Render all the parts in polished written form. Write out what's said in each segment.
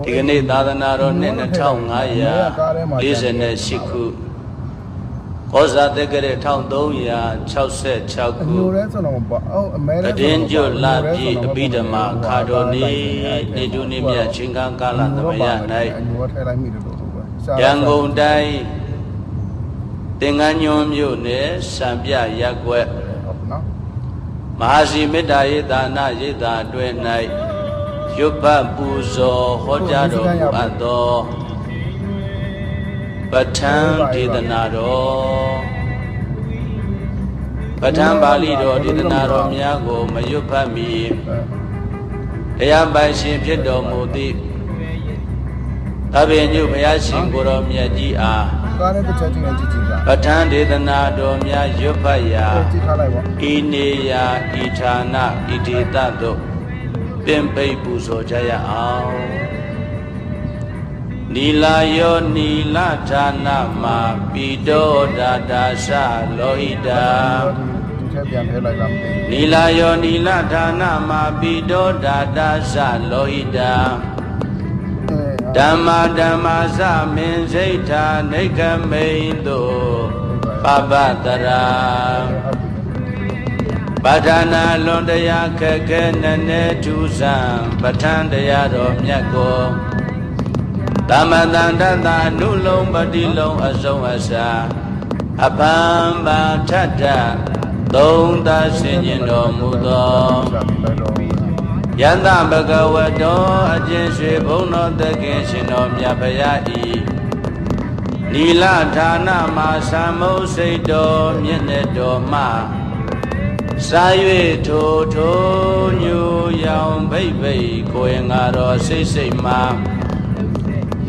ဒီကနေ့သာသနာတော်နှစ်2548ခုဩဇာတက္ကရာ1366ခုတည်င်းကျွလာပြည်အဘိဓမ္မာခါတော်နေ့နေတူနေမြတ်ချင်းကန်းကာလသမယ၌ရန်ကုန်တိုင်းသင်္ကန်းညွန်းမြို့နယ်စံပြရပ်ကွက်မဟာစီမေတ္တာရေးဒါနရေးတာအတွင်း၌ရွတ်ပတ်ပူဇော်ဟောကြားတော်မူအပ်သောပဋ္ဌာန်းဒေသနာတော်ပဋ္ဌာန်းပါဠိတော်ဒေသနာတော်များကိုမရွတ်ဖတ်မီတရားပိုင်ရှင်ဖြစ်တော်မူသည့်သဗ္ဗညုဘုရားရှင်ကိုယ်တော်မြတ်ကြီးအားပဋ္ဌာန်းဒေသနာတော်များရွတ်ဖတ်ရာဤနေရာဤဌာနဤဒေသသို့ပင်ပိတ်ပူဇော်ကြရအောင်နီလာယောနီလဌာနမှာပိတောဒါဒါသလောဟိတာနီလာယောနီလဌာနမှာပိတောဒါဒါသလောဟိတာဓမ္မဓမ္မသမင်စိတ်ထာနိဂမိန်တုပပတရာပဋ္ဌာနာလွန်တရားခက်ခဲနည်းနည်းထူးဆန်းပဋ္ဌာန်းတရားတော်မြတ်ကိုသမတန္တတအနုလုံးပတိလုံးအစုံအစာအပံပါထထသုံးသဆင်ကျင်တော်မူသောယန္တဘဂဝတောအကျဉ်ရွှေဘုန်းတော်သခင်ရှင်တော်မြတ်ဖရာဤနီလဌာနမှာသမုတ်စိတ်တော်မြင့်တဲ့တော်မှာစာ၍ထိုထိုညူရောင်ဘိတ်ဘိတ်ကိုယ်ငါတော်စိတ်စိတ်မှာ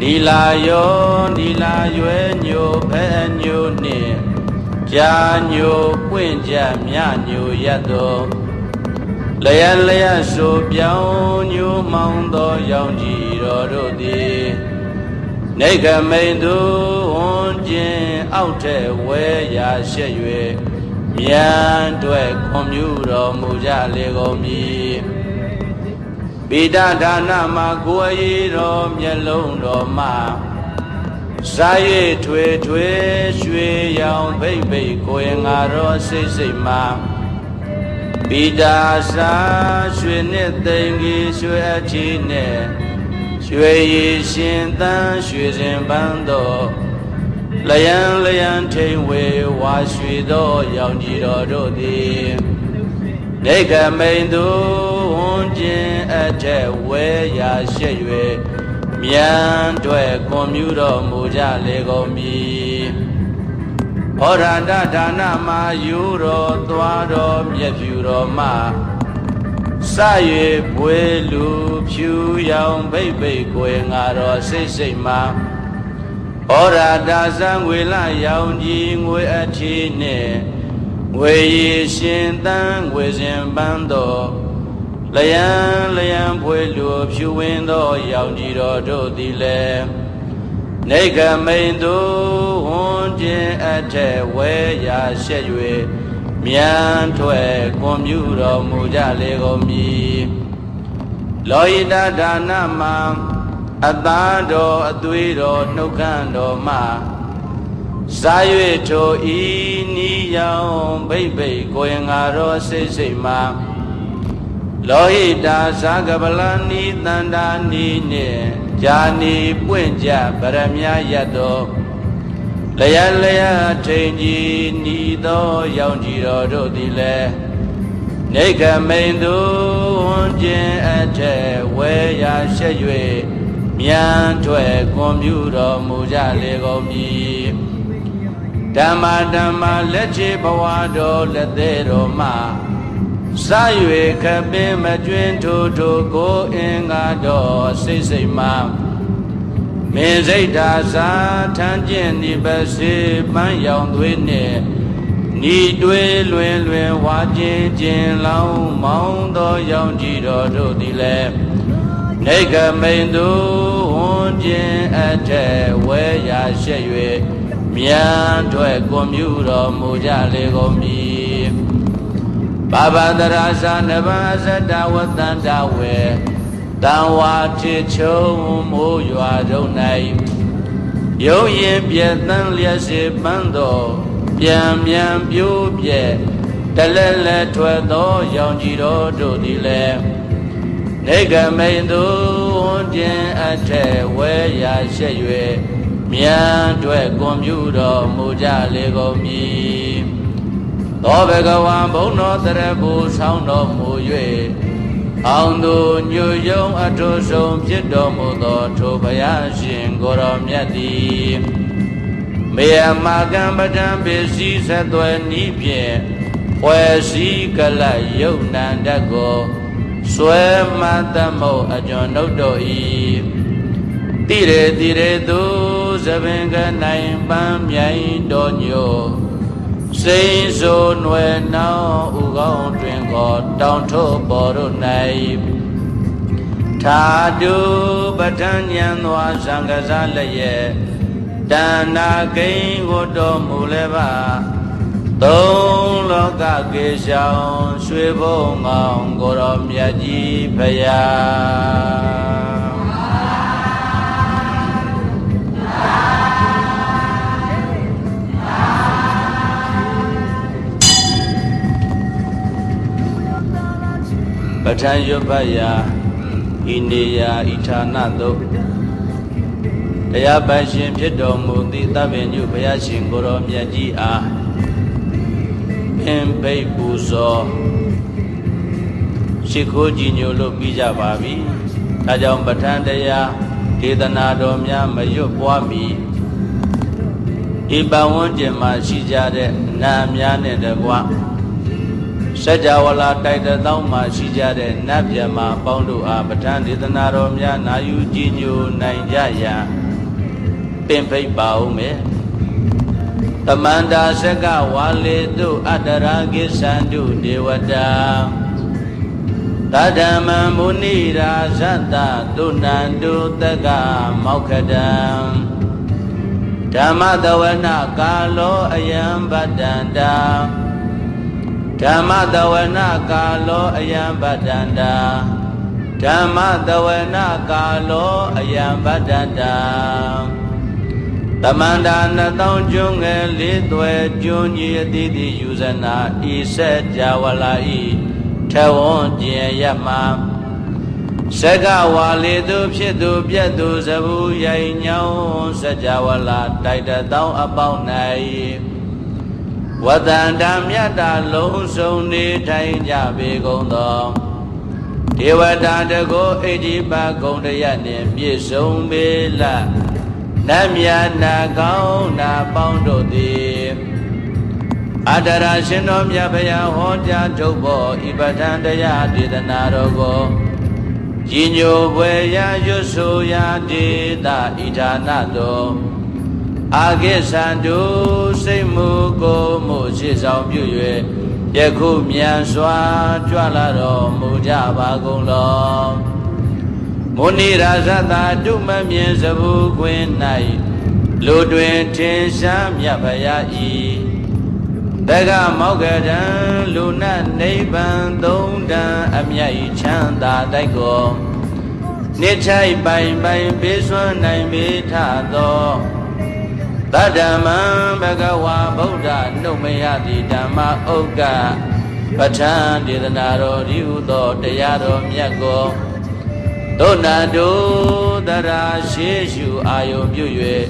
နီလာယောနီလာရွယ်ညိုဖဲညိုနှင့်ကြာညိုပွင့်ကြမြညိုရတ်တော်လျက်လျက်ဆိုပြောင်းညိုမောင်းသောရောင်ကြီးတော်တို့သည်နေကမိန်သူဝန်းကျင်အောက်ထဲဝဲရာရှက်၍မြန်တွေ့ခွန်မြူတော်မူကြလေကုန်မည်ပိဋကဒါနမှာကိုယ်ရည်တော်မျက်လုံးတော်မှာစာ၍ထွေထွေရွှေရောင်ဘိတ်ဘိတ်ကိုယ်ငါတော်စိတ်စိတ်မှာပိဋကစာရွှေနှစ်သိင်ကြီးရွှေအထီးနဲ့ရွှေရည်ရှင်သန်းရွှေစဉ်ပန်းတော်လျံလျံထိန်ဝေဝါရွှေသောရောင်ကြီးတော်တို့သည်နေကမိန်သူဝန်းကျင်အထက်ဝဲရာရှက်၍မြန်တွေ့ကွန်မြူတော်မူကြလေကုန်မည်ဟောရတဒါနမှာယူတော်သွားတော်မြတ်ဖြူတော်မှာစ၍ဘွေလူဖြူရောင်ဘိတ်ဘိတ်ကိုယ်ငါတော်စိတ်စိတ်မှာဩရာတာဇံငွေလရောင်ကြီးငွေအထီးနှင့်ငွေရည်ရှင်သန်းငွေစဉ်ပန်းတော်လျံလျံဖွေလူဖြူဝင်းသောရောင်ကြီးတော်တို့သည်လည်းနေကမိန်သူဝန်းကျင်အထက်ဝဲရာရှက်၍မြန်ထွက်ကွန်မြူတော်မူကြလေကုန်မည်လောဟိတဒါနမှာအသားတော်အသွေးတော်နှုတ်ခမ်းတော်မှာစား၍ထိုဤနီရောင်ဘိတ်ဘိတ်ကိုယ်ငါတော်စိတ်စိတ်မှာလောဟိတာဇာကပလနီတန္တာနီနှင့်ဇာနီပွင့်ကြဗရမ ्या ရတ်တော်လျက်လျက်ထိန်ကြီးနီသောရောင်ကြီးတော်တို့သည်လည်းနေကမိန်သူဝန်းကျင်အထက်ဝဲရာရှက်၍မြန်ထွက်ကွန်မြူတော်မူကြလေကုန်မည်ဓမ္မဓမ္မလက်ချေဘဝတော်လက်သေးတော်မှာစာ၍ခပင်မကျွင်းထိုထိုကိုအင်္ဂါတော်စိတ်စိတ်မှာ မင်းစိတ်ဓာစာထမ်းကျင့်ဒီပစေပန်းရောင်သွေးနဲ့ဤတွေးလွင်လွင်ဝါခြင်းကျင်လောင်းမောင်းသောရောင်ကြည်တော်တို့သည်လည်းနေကမိန်သူဝန်ခြင်းအထက်ဝဲရာရှက်၍မြန်ထွက်ကွန်မြူတော်မူကြလေကုန်မည်ဘာဘာတရာစာနဗအဇတဝတန္တဝေတံဝါတိချုံမိုးရွာတို့၌ယုံရင်ပြည့်တန်းလျက်စေပန်းတော်ပြန်မြန်ပြိုးပြဲတလဲလဲထွက်သောရောင်ကြည်တော်တို့သည်လည်းနေကမိန်သူဝန်ခြင်းအထက်ဝဲရာရှက်၍မြန်ထွက်ကွန်မြူတော်မူကြလေကုန်မည်သောဘဂဝါဘုံတော်တရဘူဆောင်းတော်မူ၍အောင်သူညွယုံအထုဆုံးဖြစ်တော်မူသောထိုဘုရားရှင်ကိုယ်တော်မြတ်သည်မေယမာကံပဒံပစ္စည်းဆက်သွယ်နည်းဖြင့်ဝယ်စည်းကလယုတ်နန္တကိုဆွဲမတမောအကျွန်ုပ်တို့၏တိရေသူသဘင်ကနိုင်ပန်းမြိုင်တော်ညိုစိန်ဆိုနွယ်နောင်ဥကောင်းတွင်ကိုတောင်ထိုးပေါ်တို့၌ထာတုပဋ္ဌာဉာဏ်သောသံဃာလည်းရဲ့တဏ္ဍကိဉ္ကိုတော်မူလည်းပါသုံးလောကကေရှောင်းရွှေဘုံကောင်ကိုတော်မြတ်ကြီးဖရာပဋ္ဌာန်းရွတ်ဖတ်ရာဤနေရာဤဌာနသို့တရားပိုင်ရှင်ဖြစ်တော်မူသည့်သဗ္ဗညုဘုရားရှင်ကိုယ်တော်မြတ်ကြီးအားပင်ဘိတ်ပူဇော်ရှိခိုးကြည်ညိုလို့ပြီးကြပါပြီ။ဒါကြောင့်ပဋ္ဌာန်းတရားဒေသနာတော်များမရွတ်ပွားမီဤပဝန်းကျင်မှာရှိကြတဲ့နာများနဲ့တကွစัจ java လာတိုက်တောင်းမှာရှိကြတဲ့နတ်ဗျမအပေါင်းတို့အားပဋ္ဌာန်းဒေသနာတော်များနာယူကြည်ညိုနိုင်ကြရန်ပင်ဖိတ်ပါဦးမယ်တမန္တာစကဝါလေတုအတ္တရာကိသန္တုဒေဝတာတဓမ္မမုနိရာဇတသုဏန္တုတက္ကမောက္ခတံဓမ္မတဝနကာလောအယံဗတ္တန္တာဓမ္မတဝနကာလောအယံဗတ္တန္တာဓမ္မတဝနကာလောအယံဗတ္တန္တာတမန္တာနှစ်သောင်းကျွန်းငယ်လေးသွဲကျွန်းကြီးအသီးသီးယူဇနာဤဆက်ကြဝလာဤထဝွန်ကျင်ရမစကဝါလေသူဖြစ်သူပြတ်သူသဘူးရိုင်ညောင်းစัจ java လာတိုက်တောင်းအပေါင်း၌ဝတ္တန္တမြတ်တာလုံးစုံနေထိုင်ကြပေကုန်သောဒေဝတာတကောဣတိပဂုံတရနှင့်ပြည့်စုံပေလနတ်မြတ်နာကောင်းနာပေါင်းတို့သည်အတ္တရာရှင်တော်မြတ်ဗျာဟောကြားထုတ်ပေါ်ဤပဋ္ဌာန်းတရားဒေသနာတော်ကိုညီညိုပွေရာရွတ်ဆိုရာဒေတာဣဌာနတော်အာကိသန္တုစိတ်မူကိုမှုရှိဆောင်ပြု၍ယခုမြန်စွာကြွလာတော်မူကြပါကုန်လောမုနိရာဇတာတုမမြင်စဘူးခွင်၌လူတွင်ထင်ရှားမြတ်ဖရာဤတက္ကမောက္ခတံလူနတ်နိဗ္ဗာန်သုံးတန်အမြတ်ချမ်းသာတိုက်ကိုနိထိုင်ပိုင်ပိုင်ပေးစွမ်းနိုင်ပေထသောတတ္တမံဘဂဝါဗုဒ္ဓနှုတ်မယတိဓမ္မဥက္ကပဋ္ဌာန်းဒေသနာတော်ဤဟုသောတရားတော်မြတ်ကိုသုဏတုတရာရှိရှုအာယုံပြု၍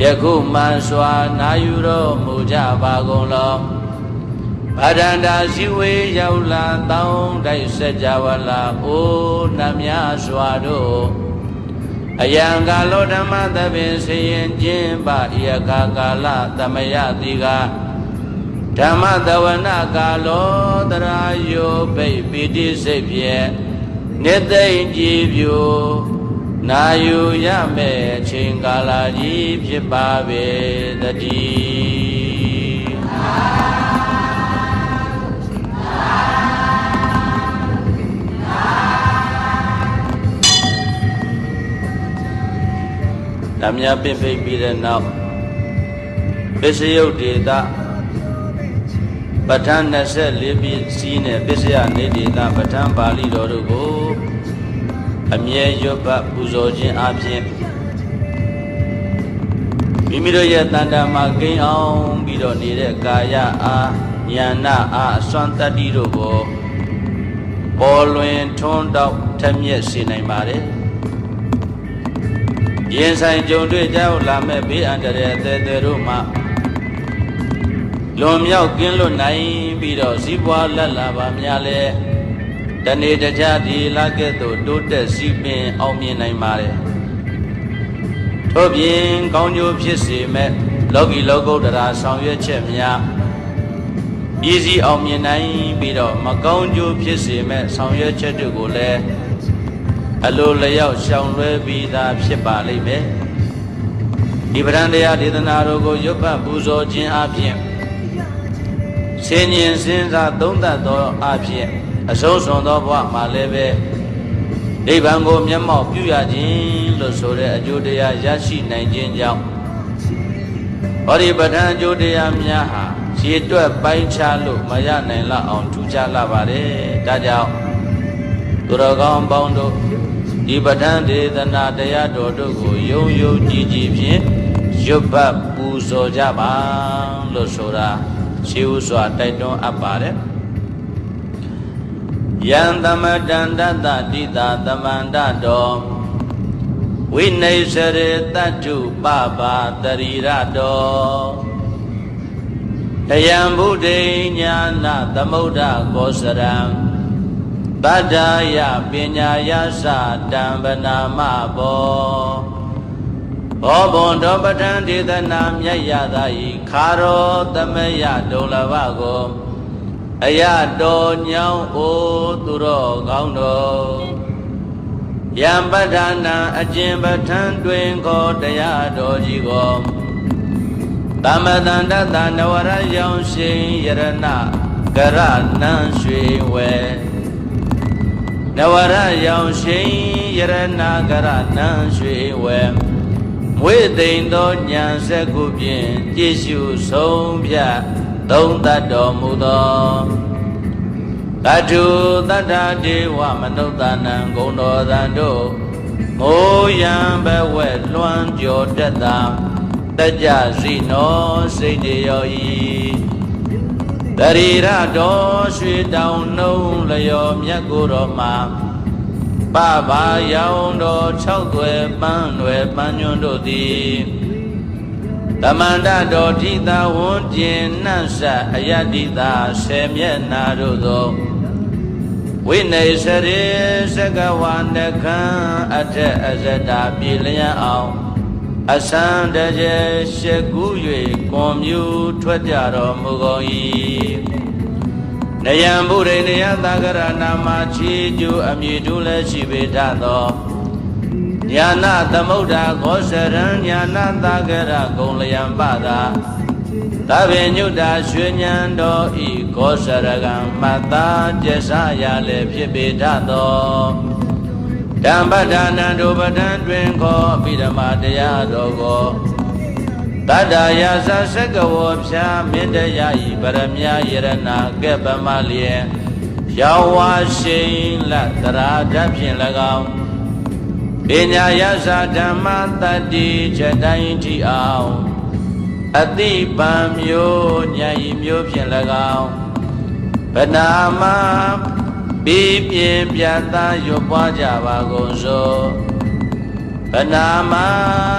ယခုမှန်စွာနာယူတော်မူကြပါကုန်လောဗဒန္တာရှိဝေရောက်လာတောင်းတိုက်စัจ java လာအိုနတ်များစွာတို့အယံကာလောဓမ္မသဗ္ဗေဆရင်ခြင်းပဤအခါကာလသမယတိကဓမ္မတဝနကာလောတရာယောပိပိတိစိတ်ဖြင့်နိသိဉ္ကြည်ပြု နာယူရမယ့်အချိန်ကာလကြီးဖြစ်ပါပေတည်းဓမ္မပင်ပိတ်ပြီးတဲ့နောက်ပစ္စယုတ်ဒေသပဋ္ဌာန်း24ပြည့်စည်းနဲ့ပစ္စယနေဒေသပဋ္ဌာန်းပါဠိတော်တို့ကိုအမြဲရွတ်ပတ်ပူဇော်ခြင်းအပြင်မိမိတို့ရဲ့တန်တာမှာကိန်းအောင်ပြီးတော့နေတဲ့ကာယအားဉာဏအားအစွမ်းတတ္တိတို့ကိုပေါ်လွင်ထွန်းတောက်ထက်မြက်စေနိုင်ပါတယ်ရင်ဆိုင်ကြုံတွေ့ကြလာမဲ့ဘေးအန္တရာယ်အသည်းသည်းတို့မှလွန်မြောက်ကင်းလွတ်နိုင်ပြီးတော့ဇီးပွားလက်လာပါများလဲတနေ့တခြားဒီလာကဲ့သို့တိုးတက်စီးပင်အောင်မြင်နိုင်ပါတယ်ထို့ပြင်ကောင်းကျိုးဖြစ်စေမဲ့လောကီလောကုတ္တရာဆောင်ရွက်ချက်များရည်စည်းအောင်မြင်နိုင်ပြီးတော့မကောင်းကျိုးဖြစ်စေမဲ့ဆောင်ရွက်ချက်တို့ကိုလည်းအလိုလျောက်ရှောင်လွှဲပြီးသားဖြစ်ပါလိမ့်မယ်ဒီပဋ္ဌာန်းတရားဒေသနာတို့ကိုရွတ်ဖတ်ပူဇော်ခြင်းအပြင်ဆင်ញင်စဉ်းစားသုံးသပ်သောအဖြစ်အဆုံးစွန်သောဘဝမှာလည်းပဲနိဗ္ဗာန်ကိုမျက်မှောက်ပြုရခြင်းလို့ဆိုတဲ့အကျိုးတရားရရှိနိုင်ခြင်းကြောင့်ဟောဒီပဋ္ဌာန်းအကျိုးတရားများဟာခြေတွက်ပိုင်းခြားလို့မရနိုင်လောက်အောင်ထူးခြားလာပါတယ်ဒါကြောင့်သူတော်ကောင်းပေါင်းတို့ဒီပဋ္ဌာန်းဒေသနာတရားတော်တို့ကိုယုံယုံကြည်ကြည်ဖြင့်ရွတ်ပတ်ပူဇော်ကြပါလို့ဆိုတာရှိဥစွာတိုက်တွန်းအပ်ပါတယ်ယံသမတန္တတတိတာသမန္တတောဝိနေစရေတတ္ထုပပါတရိရတောတယံဗုဒ္ဓိညာနာသမုဒ္ဒကောစရံတတ္ထာယပညာယသတံဗနာမဘောဘောဘွန်တော်ပဋ္ဌာန်းဒေသနာမြတ်ရသာဤခါရောသမယဒုလဘကိုအယတော်ညောင်းအိုသူတော်ကောင်းတော်ယံပဋ္ဌာနာအကျင့်ပဋ္ဌာန်းတွင်ခေါ်တရားတော်ကြီးကိုသမတန္တတနဝရယောင်ရှိယရဏကရဏံရွှေဝဲနဝရယောင်ရှိယရဏကရဏံရွှေဝဲမွေသိမ်သောဉာဏ်စက်ခုဖြင့်ကြည်ရှုဆုံးဖြတ်သုံးသတ်တော်မူသောတထုတတ္ထာဒေဝမနုဿာနံဂုဏတော်သံတို့မိုးရန်ဘဝဲလွှမ်းကျော်တတ်တာတကြစီနောစိတ်တရောဤတရိရတော်ရွှေတောင်နှုံးလျော်မြတ်ကိုယ်တော်မှာပပရောင်တော်6သွဲပန်းွယ်ပန်းညွန်းတို့သည်သမန္တတော်ထိသာဝွန်ကျင်နှံ့ဆက်အယတ္တိသာ10မျက်နာတို့သောဝိနေစရေစကဝါနခံအထက်အဇတာပြေလျံအောင်အစံတကျေရှက်ကူး၍ကွန်မြူထွက်ကြတော်မူကုန်၏နယံဗုဒ္ဓိနယသဂရနာမချီကျူအမည်တူလည်းရှိပေထသောညာနာသမုဒ္ဒကောစရံညာနာသဂရဂုံလယံပတာသဗ္ဗညုတရွှေဉဏ်တော်ဤကောစရကံမတ္တာကျဆရာလည်းဖြစ်ပေထသောဓမ္မပဋ္ဌာနံဒုပဋ္ဌာန်းတွင်ခေါ်ပိဓမ္မာတရားတော်ကိုတတ္တယာသစကဝောဖြာမင်းတရားဤပရမယယရဏကဲ့ပမလျေရောဝါရှိန်လတရာဓဖြင့်၎င်းပညာယသဓမ္မတတ္တိချက်တိုင်းထိအောင်အတိပံမျိုးဉာဏ်ဤမျိုးဖြင့်၎င်းဗနာမပြီးပြင်းပြသရွတ်ပွားကြပါကုန်စို့ဗနာမ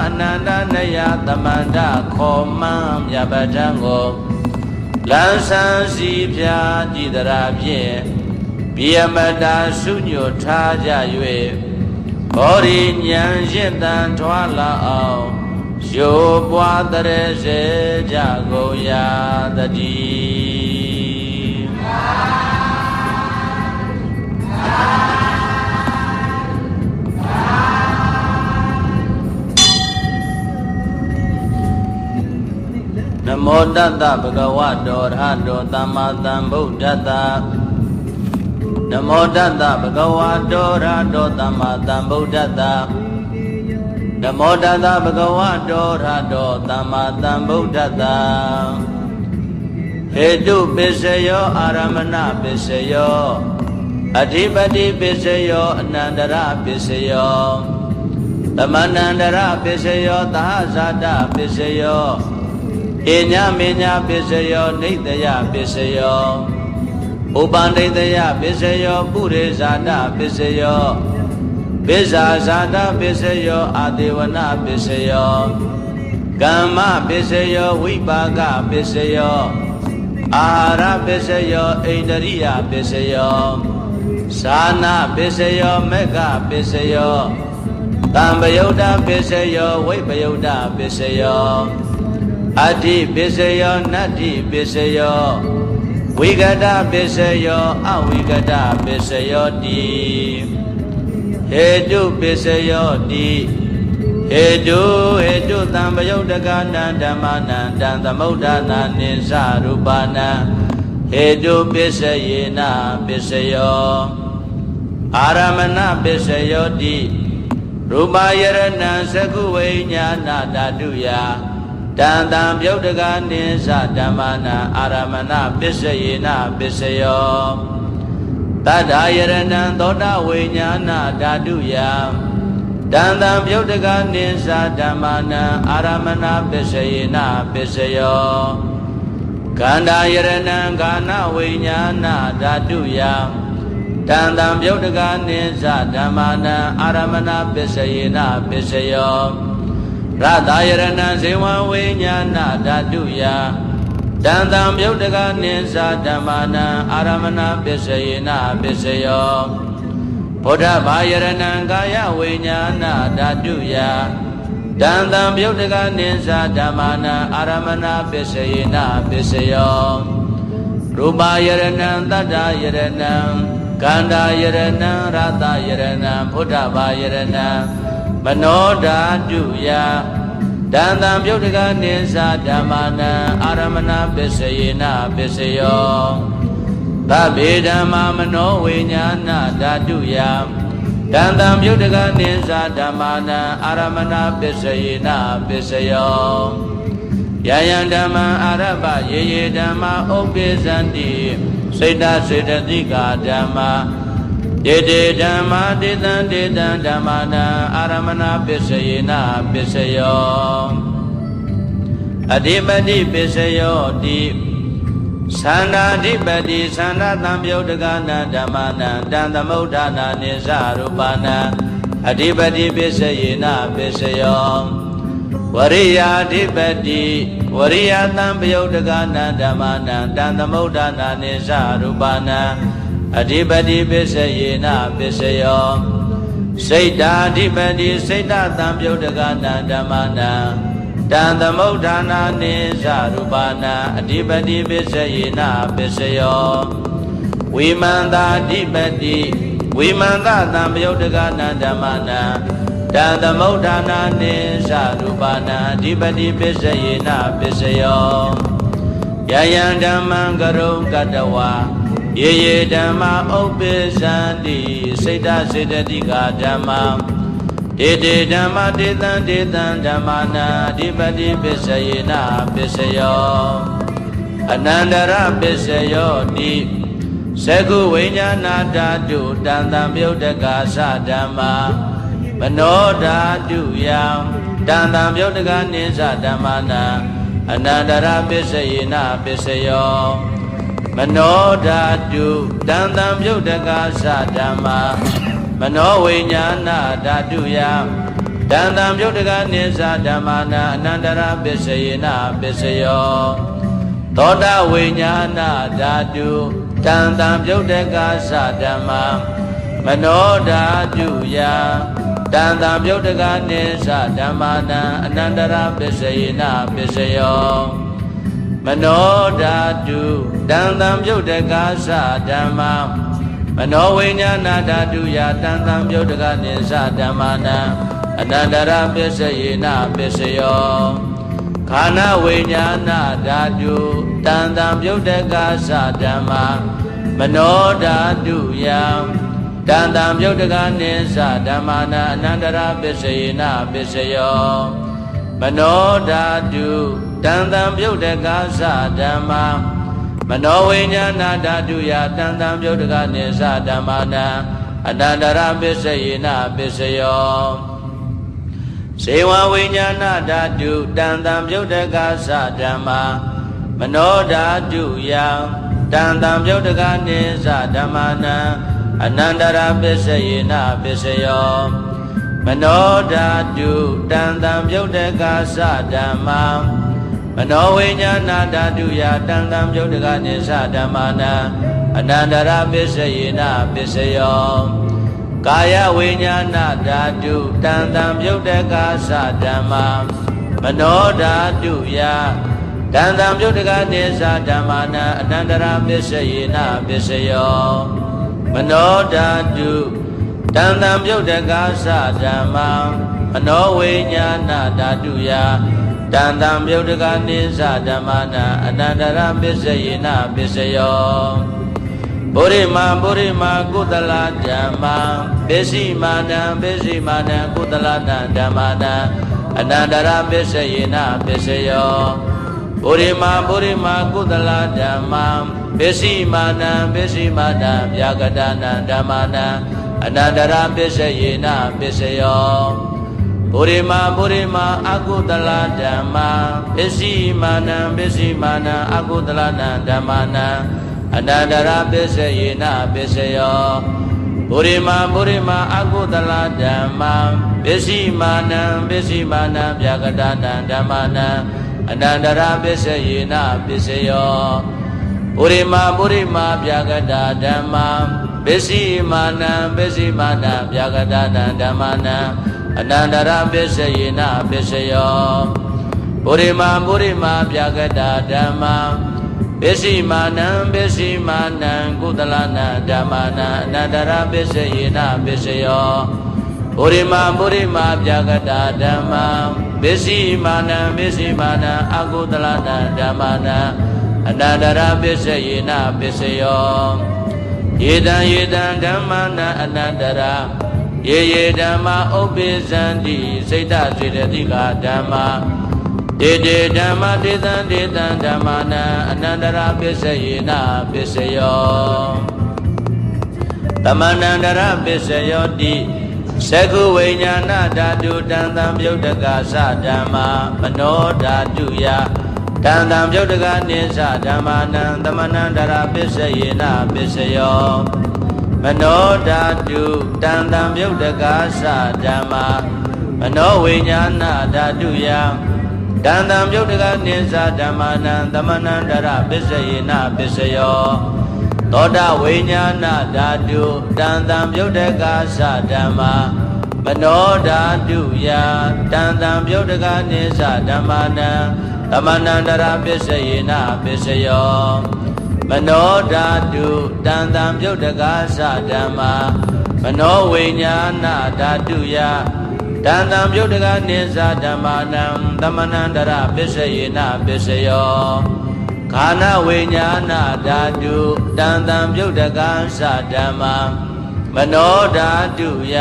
အနန္တနယသမန္တခေါ်မှန်းမြတ်ပဋ္ဌာန်းကိုလန်းဆန်းစီဖြာကြည်တရာဖြင့်ပိယမတာစုညွတ်ထားကြ၍ဘောရိဉာဏ်ရှင်းတန်ထွာလာအောင်ရှိုးပွားတရေစေကြကုန်ရာတည်း Namo Tassa Bhagavato Arahato Samma Sambuddhassa Namo Tassa Bhagavato Arahato Samma Sambuddhassa Namo Tassa Bhagavato Arahato Samma Sambuddhassa Hetu Pisayo Aramana Pisayo Adhipati Pisayo Anandara Pisayo Tamanandara Pisayo Tahasata Pisayo Inya Minya Pisayo Nitya Pisayo Upanditya Pisayo Purisada Pisayo Pisasada Pisayo Adivana Pisayo Gamma Pisayo Vipaka Pisayo Ahara Pisayo Indriya Pisayo Sana Pisayo Mega Pisayo Tambayuda Pisayo Vipayuda Pisayo Adi Pisayo Nati Pisayo Vigada Pisayo Avigada Pisayo Di Hedu Pisayo Di Hedu Tambayudagana Dhammana Dhammaudana Nisarupana Hedu Pisayena Pisayo Aramana Pisayo Di Rubayarana Sakuvenyana Daduya Dandam Yodagani Sadamana Aramana Pisayena Pisayo Tadayarana Doda Vinyana Daduya Dandam Yodagani Sadamana Aramana Pisayena Pisayo Gandayarana Gana Vinyana Daduya Dandam Yodagani Sadamana Aramana Pisayena Pisayo Radayarana Sewa Vinyana Daduya Dandam Yodagani Sadamana Aramana Pisayena Pisayo Buddha Bayarana Gaya Vinyana Daduya Dandam Yodagani Sadamana Aramana Pisayena Pisayo Rubayarana Tadayarana Gandayarana Radayarana Buddha Bayarana Manoda Duya Dandam Yodagani Sadamana Aramana Pisayena Pisayo Tabidama Mano Vinyana Daduya Dandam Yodagani Sadamana Aramana Pisayena Pisayo Yayandama Araba Yeye Dhamma Obizandi Siddha Siddhatika Dhamma Dede Dhamma Didan Didan Dhammana Aramana Pisayena Pisayo Adhipati Pisayo Di Sanda Adhipati Sanda Tambyodagana Dhammana Dhammaudana Nisarupana Adhipati Pisayena Pisayo Variya Adhipati Variya Tambyodagana Dhammana Dhammaudana Nisarupana Adhipati Pisayena Pisayo Siddha Adhipati Siddha Tambyodagana Dhammana Dhammaudana Nisarupana Adhipati Pisayena Pisayo Vimanda Adhipati Vimanda Tambyodagana Dhammana Dhammaudana Nisarupana Adhipati Pisayena Pisayo Yayan Dhammam Karo Katawa Yeye Dhamma Obizandi Siddha Siddhatika Dhamma Dede Dhamma Didan Didan Dhammana Adhipati Pisayena Pisayo Anandara Pisayo Di Seku Vinyana Dadu Dandam Yodagasa Dhamma Manoda Duya Dandam Yodagani Sadamana Anandara Pisayena Pisayo Manoda Du Dandam Yodagasa Dhamma Mano Vinyana Daduya Dandam Yodagani Sadamana Anandara Pisayena Pisayo Toda Vinyana Dadu Dandam Yodagasa Dhamma Manoda Duya Dandam Yodagani Sadamana Anandara Pisayena Pisayo Manoda Du Dandam Yodagasa Dhamma Mano Vinyana Daduya Dandam Yodagani Sadamana Anandara Pisayena Pisayo ခန္ဓာဝိညာဏဓာတုတန်တံပြုတ်တကသဓမ္မာမနောဓာတုယံတန်တံပြုတ်တကနိသဓမ္မာနာအနန္တရာပစ္စယေနပစ္စယောမနောဓာတုတန်တံပြုတ်တကသဓမ္မာမနောဝိညာဏဓာတုယတန်တံပြုတ်တကနိသဓမ္မာနာအနန္တရာပစ္စယေနပစ္စယောဇေဝဝိညာဏဓာတုတန်တံပြုတ်တကသဓမ္မာမနောဓာတုယံတန်တံပြုတ်တကနိသဓမ္မာနာအနန္တရာပစ္စယေနပစ္စယောမနောဓာတုတန်တံပြုတ်တကသဓမ္မာမနောဝိညာဏဓာတုယတန်တံပြုတ်တကနိသဓမ္မာနာအနန္တရာပစ္စယေနပစ္စယောကာယဝိညာဏဓာတုတန်တံပြုတ်တကသဓမ္မာမနောဓာတုယတန်တံပြုတ်တကနိသဓမ္မာနာအနန္တရာပစ္စယေနပစ္စယောမနောဓာတုတန်တံပြုတ်တကသဓမ္မာမနောဝိညာဏဓာတုယတန်တံပြုတ်တကနိသဓမ္မာနာအနန္တရာပစ္စယေနပစ္စယောပုရိမာကုသလဓမ္မာပစ္စည်းမာနံကုသလတံဓမ္မာနာအနန္တရာပစ္စယေနပစ္စယောပုရိမာကုသလဓမ္မာပစ္စည်းမာနံဗျာကတနာဓမ္မာနာအနန္တရာပစ္စယေနပစ္စယောပုရိမာအကုသလဓမ္မာပစ္စည်းမာနံအကုသလနာဓမ္မာနာအနန္တရာပစ္စယေနပစ္စယောပုရိမာအကုသလဓမ္မာပစ္စည်းမာနံဗျာကတနာဓမ္မာနာအနန္တရာပစ္စယေနပစ္စယောပုရိမာဗျာကတာဓမ္မာပစ္စည်းမာနံဗျာကတနာဓမ္မာနာအနန္တရာပစ္စယေနပစ္စယောပုရိမာဗျာကတာဓမ္မာပစ္စည်းမာနံကုသလနာဓမ္မာနာအနန္တရာပစ္စယေနပစ္စယောပုရိမာဗျာကတာဓမ္မာပစ္စည်းမာနံအကုသလနာဓမ္မာနာအနန္တရာပစ္စယေနပစ္စယောယေတံဓမ္မာနာအနန္တရာယေဓမ္မာဥပ္ပိသန္တိစိတ်တစေတသိကဓမ္မာတေဓမ္မာတေသံဓမ္မာနာအနန္တရာပစ္စယေနပစ္စယောသမန္တန္တရာပစ္စယောတိသကုဝိညာဏဓာတုတန်တံပြုတ်တကသဓမ္မာမနောဓာတုယတန်တံပြုတ်တကနိသဓမ္မာနံသမန္တရာပစ္စယေနပစ္စယောမနောဓာတုတန်တံပြုတ်တကသဓမ္မာမနောဝိညာဏဓာတုယတန်တံပြုတ်တကနိသဓမ္မာနံသမန္တရာပစ္စယေနပစ္စယောသောတဝိညာဏဓာတုတန်တံပြုတ်တကသဓမ္မာမနောဓာတုယတန်တံပြုတ်တကနိသဓမ္မာနံသမန္တရာပစ္စယေနပစ္စယောမနောဓာတုတန်တံပြုတ်တကသဓမ္မာမနောဝိညာဏဓာတုယတန်တံပြုတ်တကနိသဓမ္မာနံသမန္တရာပစ္စယေနပစ္စယောခန္ဓာဝိညာဏဓာတုတန်တံပြုတ်တကသဓမ္မာမနောဓာတုယ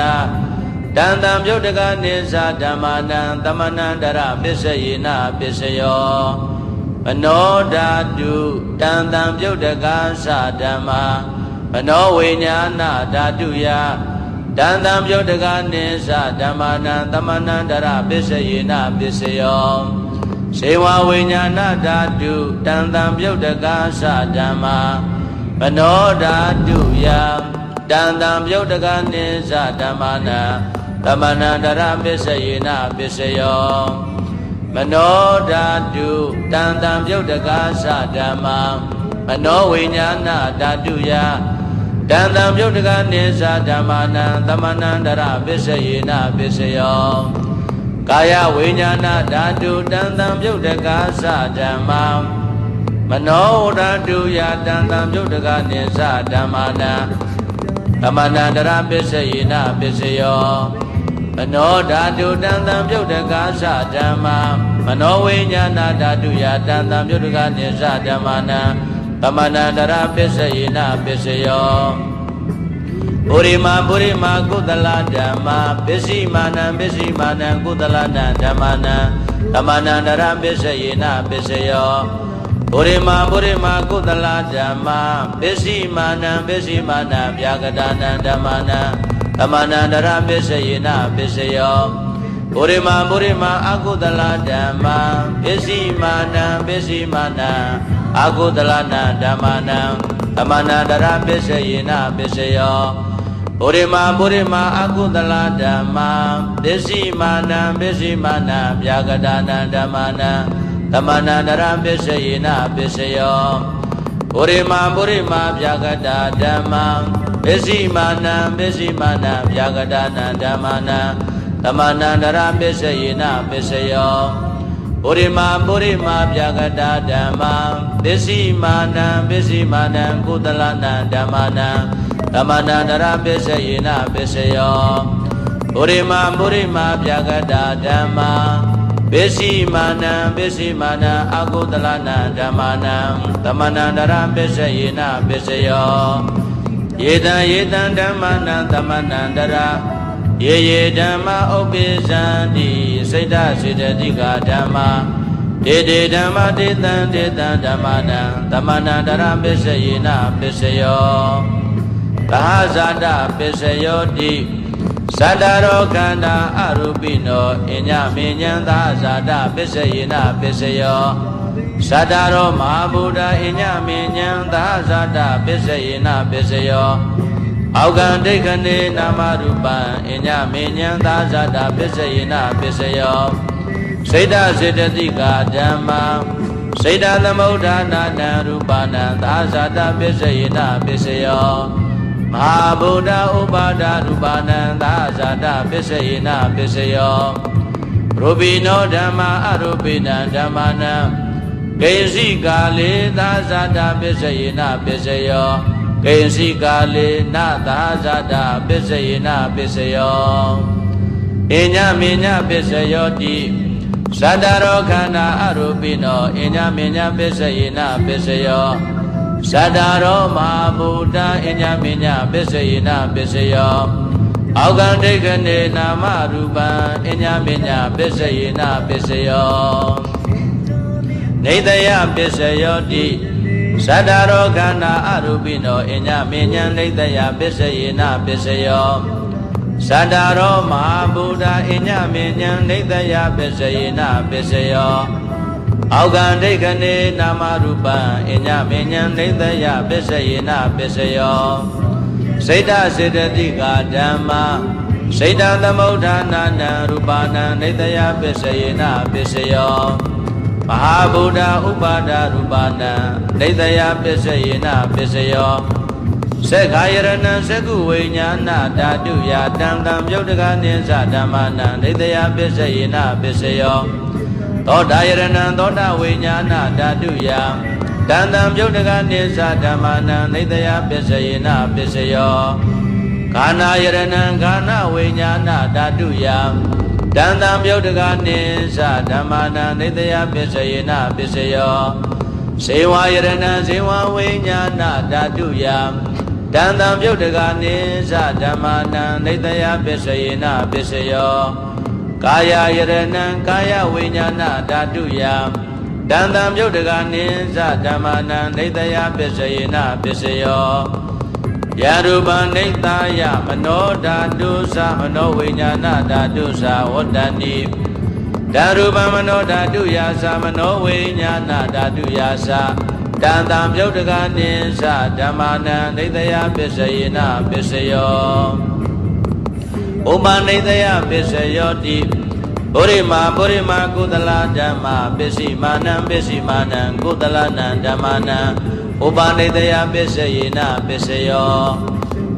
တန်တံပြုတ်တကနိသဓမ္မာနံသမန္တရာပစ္စယေနပစ္စယောမနောဓာတုတန်တံပြုတ်တကသဓမ္မာမနောဝိညာဏဓာတုယတန်တံပြုတ်တကနိသဓမ္မာနံသမန္တရာပစ္စယေနပစ္စယောဇေဝဝိညာဏဓာတုတန်တံပြုတ်တကသဓမ္မာမနောဓာတုယတန်တံပြုတ်တကနိသဓမ္မာနံသမန္တရာပစ္စယေနပစ္စယောမနောဓာတုတန်တံပြုတ်တကသဓမ္မာမနောဝိညာဏဓာတုယတန်တံပြုတ်တကနိသဓမ္မာနံသမန္တရာပစ္စယေနပစ္စယောကာယဝိညာဏဓာတုတန်တံပြုတ်တကသဓမ္မာမနောဓာတုယတန်တံပြုတ်တကနိသဓမ္မာနံသမန္တရာပစ္စယေနပစ္စယော မနောဓာတုတန်တံပြုတ်တကားသဓမ္မာမနောဝိညာဏဓာတုယတန်တံပြုတ်တကားနိစ္စဓမ္မာနံသမဏန္တရပစ္စယေနပစ္စယောပုရိမာကုသလဓမ္မာပစ္စည်းမာနံကုသလနံဓမ္မာနံသမဏန္တရပစ္စယေနပစ္စယောပုရိမာကုသလဓမ္မာပစ္စည်းမာနံဗျာကတာနံဓမ္မာနံသမဏန္တရပစ္စယေနပစ္စယောပုရိမာအကုသလဓမ္မာပစ္စည်းမာနံအကုသလနံဓမ္မာနံသမဏန္တရပစ္စယေနပစ္စယောပုရိမာအကုသလဓမ္မာပစ္စည်းမာနံဗျာကတာနံဓမ္မာနံသမဏန္တရပစ္စယေနပစ္စယောပုရိမာဗျာကတာဓမ္မာပစ္စည်းမာနံဗျာကတာနံဓမ္မာနံသမဏန္တရပစ္စယေနပစ္စယောပုရိမာဗျာကတာဓမ္မာပစ္စည်းမာနံကုသလနံဓမ္မာနံသမဏန္တရပစ္စယေနပစ္စယောပုရိမာဗျာကတာဓမ္မာပစ္စည်းမာနံအကုသလနံဓမ္မာနံသမဏန္တရပစ္စယေနပစ္စယောယေတံဓမ္မာနံသမဏန္တရယေဓမ္မာဥပ္ပိသန္တိစိတ်တစေတသိကဓမ္မာဒေဓမ္မာဒေသံဓမ္မာနံသမဏန္တရပစ္စယေနပစ္စယောသဟဇာတပစ္စယောတိသတ္တရောခန္ဓာအရူပိနောအညမေညံသဟဇာတပစ္စယေနပစ္စယောသတ္တရောမဟာဗုဒ္ဓအညမေညံသဟဇာတပစ္စယေနပစ္စယောအောက်ကံဒိဋ္ဌိနေနာမရူပံအညမေညံသဟဇာတပစ္စယေနပစ္စယောစိတ်တစေတသိကဓမ္မာစိတ်တသမုဋ္ဌာနာနံရူပနံသဟဇာတပစ္စယေနပစ္စယောမဟာဗုဒ္ဓဥပါဒရူပနံသဟဇာတပစ္စယေနပစ္စယောရူပိနောဓမ္မာအရူပိနံဓမ္မာနံကိဉ္စီကာလေသဟဇာတပစ္စယေနပစ္စယောကိဉ္စီကာလေနသဟဇာတပစ္စယေနပစ္စယောအညမေညပစ္စယောတိသတ္တရောခန္ဓာအရူပိနောအညမေညပစ္စယေနပစ္စယောသတ္တရောမဟာဗုဒ္ဓအညမေညပစ္စယေနပစ္စယောအောက်ကံဒိဋ္ဌိနေနာမရူပံအညမေညပစ္စယေနပစ္စယောနေတယပစ္စယောတိသတ္တရောခန္ဓာအရူပိနောအညမေညနေတယပစ္စယေနပစ္စယောသတ္တရောမဟာဗုဒ္ဓအညမေညနေတယပစ္စယေနပစ္စယောအောက်ကံဒိဋ္ဌိနေနာမရူပံအညမေညနေတယပစ္စယေနပစ္စယောစိတ်တစေတသိကဓမ္မာစိတ်တသမုဋ္ဌာနာနံရူပနံနေတယပစ္စယေနပစ္စယောမဟာဗုဒ္ဓဥပါဒရူပနံနေတယပစ္စယေနပစ္စယောသက္ခာယရဏံသက္ကုဝိညာဏဓာတုယတံတံပြုတ်တကနိစ္စဓမ္မာနံနေတယပစ္စယေနပစ္စယောသောတာယရဏံသောတာဝိညာဏဓာတုယတံတံပြုတ်တကနိစ္စဓမ္မာနံနေတယပစ္စယေနပစ္စယောခန္ဓာယရဏံခန္ဓာဝိညာဏဓာတုယတံတံပြုတ်တကနိစ္စဓမ္မာနံနေတယပစ္စယေနပစ္စယောဇေဝယရဏံဇေဝဝိညာဏဓာတုယတံတံပြုတ်တကနိစ္စဓမ္မာနံနေတယပစ္စယေနပစ္စယောကာယယရဏံကာယဝိညာဏဓာတုယတံတံပြုတ်တကနိစ္စဓမ္မာနံနေတယပစ္စယေနပစ္စယောယရူပနိတယမနောဓာတုသမနောဝိညာဏဓာတုသဝတ္တနိဓာရူပမနောဓာတုယသမနောဝိညာဏဓာတုယသတံတံပြုတ်တကနိစ္စဓမ္မာနံနေတယပစ္စယေနပစ္စယောဥပနိတယပစ္စယောတိပုရိမာကုသလဓမ္မာပစ္စည်းမာနံကုသလနံဓမ္မာနံဥပနိတယပစ္စယေနပစ္စယော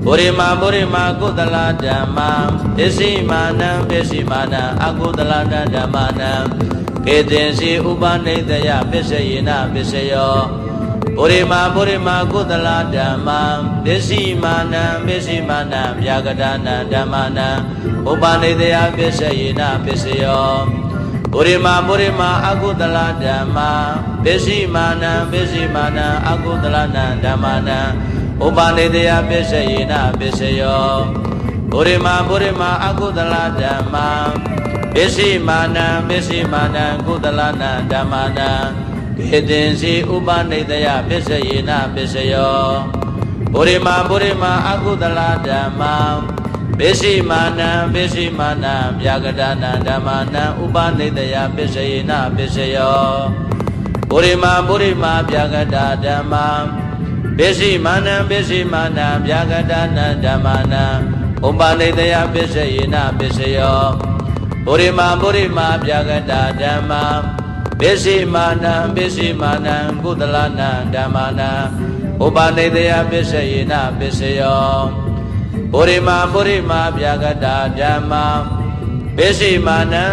ပုရိမာကုသလဓမ္မာပစ္စည်းမာနံအကုသလနံဓမ္မာနံကေသင်္စီဥပနိတယပစ္စယေနပစ္စယောပုရိမာကုသလဓမ္မာပစ္စည်းမာနံဗျာကတာနံဓမ္မာနံဥ ဥပနိတယပစ္စယေနပစ္စယောပုရိမာအကုသလဓမ္မာပစ္စည်းမာနံအကုသလနံဓမ္မာနံဥပနိတယပစ္စယေနပစ္စယောပုရိမာအကုသလဓမ္မာပစ္စည်းမာနံကုသလနံဓမ္မာနံကေတင်စီဥပနိတယပစ္စယေနပစ္စယောပုရိမာအကုသလဓမ္မာပစ္စည်းမာနံဗျာကတနံဓမ္မာနံဥပနိတယပစ္စယေနပစ္စယောပုရိမာဗျာကတဓမ္မာပစ္စည်းမာနံဗျာကတနံဓမ္မာနံဥပနိတယပစ္စယေနပစ္စယောပုရိမာဗျာကတဓမ္မာပစ္စည်းမာနံကုသလနံဓမ္မာနံဥပနိတယပစ္စယေနပစ္စယောပုရိမာဗျာကတဓမ္မာပစ္စည်းမာနံ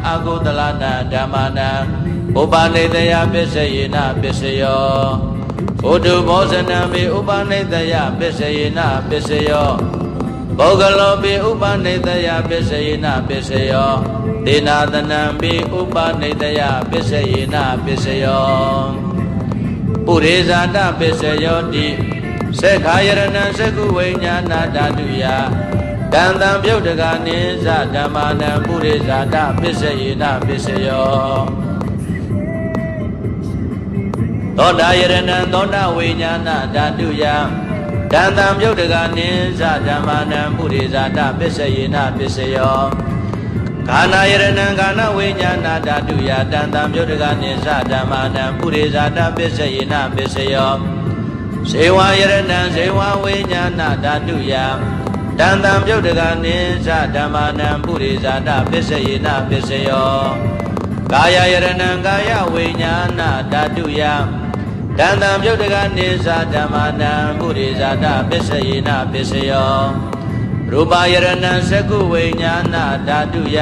အကုသလနံဓမ္မာနံဥပနိတယပစ္စယေနပစ္စယောဘုဒ္ဓဘောဇနံပိဥပနိတယပစ္စယေနပစ္စယောပုဂ္ဂလောပိဥပနိတယပစ္စယေနပစ္စယောဒေနာသနံပိဥပနိတယပစ္စယေနပစ္စယောပုရိဇာတပစ္စယောတိစေခာယရဏံသကုဝိညာဏဓာတုယတံတံပြုတ်တကနိသဓမ္မာနံပုရိဇာတပစ္စယေနပစ္စယောသောတာယရဏံသောတာဝိညာဏဓာတုယတံတံပြုတ်တကနိသဓမ္မာနံပုရိဇာတပစ္စယေနပစ္စယောခန္ဓာယရဏံခန္ဓာဝိညာဏဓာတုယတံတံပြုတ်တကနိသဓမ္မာနံပုရိဇာတပစ္စယေနပစ္စယောဇေဝယရဏံဇေဝဝိညာဏဓာတုယတံတံပြုတ်တကနိသဓမ္မာနံပုရိဇာတပစ္စယေနပစ္စယောကာယယရဏံကာယဝိညာဏဓာတုယတံတံပြုတ်တကနိသဓမ္မာနံပုရိဇာတပစ္စယေနပစ္စယောရူပယရဏံသကုဝိညာဏဓာတုယ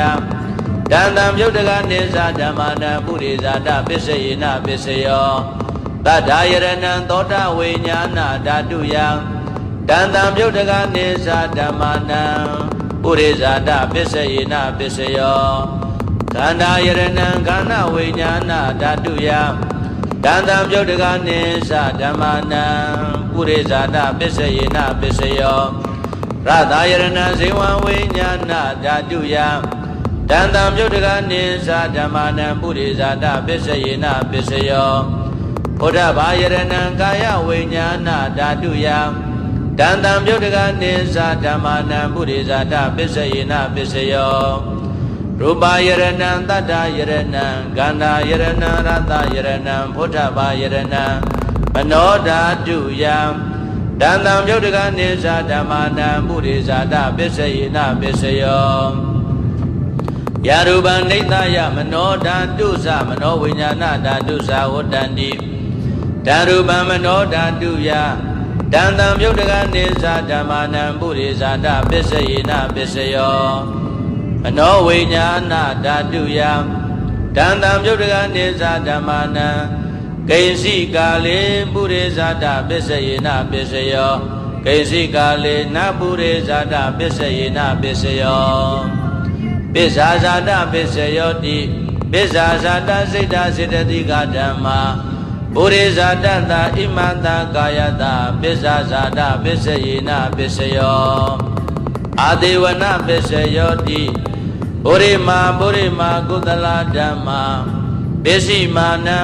တံတံပြုတ်တကနိသဓမ္မာနံပုရိဇာတပစ္စယေနပစ္စယောတတ္ထာယရဏံသောတာဝိညာဏဓာတုယတံတံပြုတ်တကနိသဓမ္မာနံပုရိဇာတပစ္စယေနပစ္စယောခန္ဓာယရဏံခန္ဓာဝိညာဏဓာတုယတံတံပြုတ်တကနိသဓမ္မာနံပုရိဇာတပစ္စယေနပစ္စယောရတယရဏံဇေဝဝိညာဏဓာတုယတံတံပြုတ်တကနိသဓမ္မာနံပုရိဇာတပစ္စယေနပစ္စယောဘုဒ္ဓဘာယရဏံကာယဝိညာဏဓာတုယတံတံပြုတ်တကနိသဓမ္မာနံပုရိဇာတပစ္စယေနပစ္စယောရူပယရဏံတတ္တယရဏံဂန္ဓာယရဏံရတယရဏံဘုဒ္ဓဘာယရဏံမနောဓာတုယတံတံပြုတ်တကနိသဓမ္မာနံပုရိဇာတပစ္စယေနပစ္စယောယရူပံနိသယမနောဓာတုသမနောဝိညာဏဓာတုသဝတ္တန္တိဓာရူပံမနောဓာတုယတံတံပြုတ်တကနိသဓမ္မာနံပုရိဇာတပစ္စယေနပစ္စယောမနောဝိညာဏဓာတုယတံတံပြုတ်တကနိသဓမ္မာနံကိဉ္စိကာလေပုရိဇာတပစ္စယေနပစ္စယောကိဉ္စိကာလေနပုရိဇာတပစ္စယေနပစ္စယောပစ္ဆာဇာတပစ္စယောတိပစ္ဆာဇာတစိတ်တစေတသိကဓမ္မာပုရိဇာတသာဣမတကာယတပစ္ဆာဇာတပစ္စယေနပစ္စယောအာဒေဝနပစ္စယောတိပုရိမာကုသလဓမ္မာပစ္စည်းမာနံ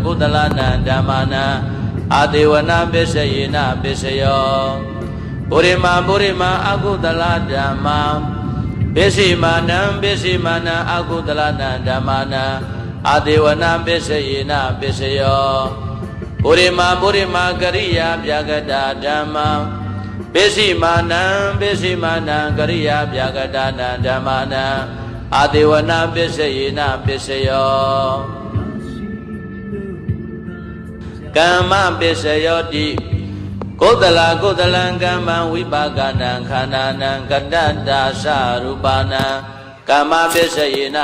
ကုသလနံဓမ္မာနံအာဒေဝနပစ္စယေနပစ္စယောပုရိမာအကုသလဓမ္မာပစ္စည်းမာနံအကုသလနံဓမ္မာနံအာဒေဝနပစ္စယေနပစ္စယောပုရိမာကရိယာဗျာကတာဓမ္မာပစ္စည်းမာနံကရိယာဗျာကတာနံဓမ္မာနံအာဒေဝနပစ္စယေနပစ္စယောကမ္မပစ္စယောတိကုသလံကမ္မဝိပါကနံခန္ဓာနံကတ္တတာသရူပနံကမ္မပစ္စယေန